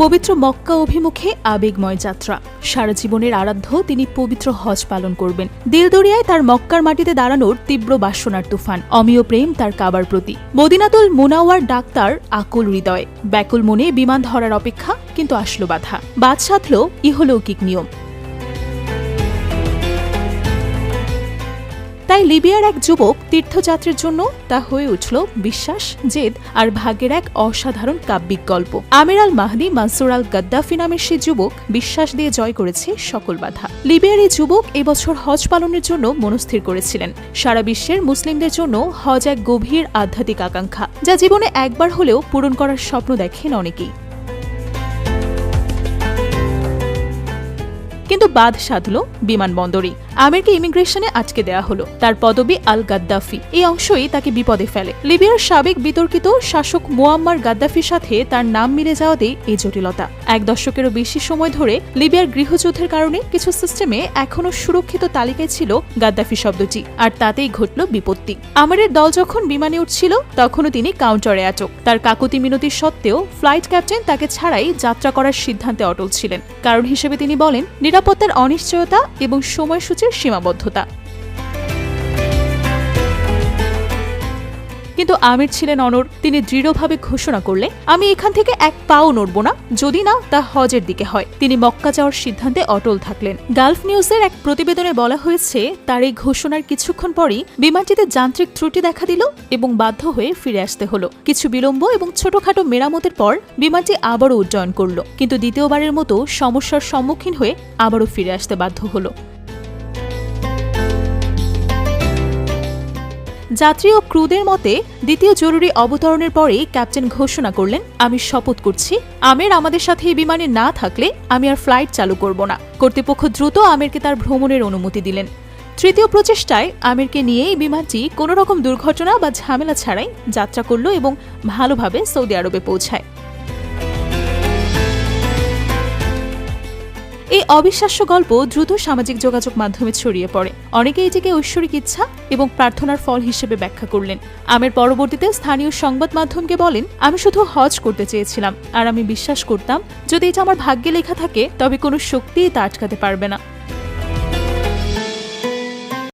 পবিত্র মক্কা অভিমুখে আবেগময় যাত্রা। সারা জীবনের আরাধ্য তিনি পবিত্র হজ পালন করবেন। দিলদরিয়ায় তার মক্কার মাটিতে দাঁড়ানোর তীব্র বাসনার তুফান, অমীয় প্রেম তার কাবার প্রতি। মদিনাতুল মুনাওয়ার ডাক্তার আকুল হৃদয়, ব্যাকুল মনে বিমান ধরার অপেক্ষা, কিন্তু আসলো বাধা। বাদ সাধল ইহলৌকিক নিয়ম। তাই লিবিয়ার এক যুবক তীর্থযাত্রার জন্য তা হয়ে উঠল বিশ্বাস, জেদ আর ভাগ্যের এক অসাধারণ কাব্যিক গল্প। আমির আল মাহদি মানসুর আল গাদ্দাফি নামের সে যুবক বিশ্বাস দিয়ে জয় করেছে সকল বাধা। লিবিয়ার এই যুবক এবছর হজ পালনের জন্য মনস্থির করেছিলেন। সারা বিশ্বের মুসলিমদের জন্য হজ এক গভীর আধ্যাত্মিক আকাঙ্ক্ষা, যা জীবনে একবার হলেও পূরণ করার স্বপ্ন দেখেন অনেকেই। কিন্তু বাদ সাধল বিমানবন্দরে। আমিরকে ইমিগ্রেশনে আটকে দেয়া হলো। তার পদবি আল গাদ্দাফি। এই অংশই তাকে বিপদে ফেলে। লিবিয়ার সাবেক বিতর্কিত শাসক মুয়াম্মার গাদ্দাফির সাথে তার নাম মিলে যাওয়াতেই এই জটিলতা। এক দশকেরও বেশি সময় ধরে লিবিয়ার গৃহযুদ্ধের কারণে কিছু সিস্টেমে এখনও সুরক্ষিত তালিকায় ছিল গাদ্দাফি শব্দটি, আর তাতেই ঘটল বিপত্তি। আমিরের দল যখন বিমানে উঠছিল তখনও তিনি কাউন্টারে আটক। তার কাকুতি মিনতি সত্ত্বেও ফ্লাইট ক্যাপ্টেন তাকে ছাড়াই যাত্রা করার সিদ্ধান্তে অটল ছিলেন। কারণ হিসেবে তিনি বলেন নিরাপত্তার অনিশ্চয়তা এবং সময়সূচির সীমাবদ্ধতা। কিন্তু আমির ছিলেন অনড়। তিনি দৃঢ়ভাবে ঘোষণা করলেন, আমি এখান থেকে এক পাও নড়ব না, যদি না তা হজের দিকে হয়। তিনি মক্কা যাওয়ার সিদ্ধান্তে অটল থাকলেন। গালফ নিউজের এক প্রতিবেদনে বলা হয়েছে, তার এই ঘোষণার কিছুক্ষণ পরই বিমানটিতে যান্ত্রিক ত্রুটি দেখা দিল এবং বাধ্য হয়ে ফিরে আসতে হলো। কিছু বিলম্ব এবং ছোটখাটো মেরামতের পর বিমানটি আবারও উড্ডয়ন করল, কিন্তু দ্বিতীয়বারের মতো সমস্যার সম্মুখীন হয়ে আবারও ফিরে আসতে বাধ্য হলো। যাত্রী ও ক্রুদের মতে দ্বিতীয় জরুরি অবতরণের পরেই ক্যাপ্টেন ঘোষণা করলেন, আমি শপথ করছি আমির আমাদের সাথে এই বিমানে না থাকলে আমি আর ফ্লাইট চালু করব না। কর্তৃপক্ষ দ্রুত আমিরকে তার ভ্রমণের অনুমতি দিলেন। তৃতীয় প্রচেষ্টায় আমিরকে নিয়ে এই বিমানটি কোনো রকম দুর্ঘটনা বা ঝামেলা ছাড়াই যাত্রা করল এবং ভালোভাবে সৌদি আরবে পৌঁছায়। এই অবিশ্বাস্য গল্প দ্রুত সামাজিক যোগাযোগ মাধ্যমে ছড়িয়ে পড়ে। অনেকে এটিকে ঐশ্বরিক ইচ্ছা এবং প্রার্থনার ফল হিসেবে ব্যাখ্যা করলেন। আমির পরবর্তীতে স্থানীয় সংবাদ মাধ্যমকে বলেন, আমি শুধু হজ করতে চেয়েছিলাম, আর আমি বিশ্বাস করতাম যদি এটা আমার ভাগ্যে লেখা থাকে তবে কোনো শক্তিই তা আটকাতে পারবে না।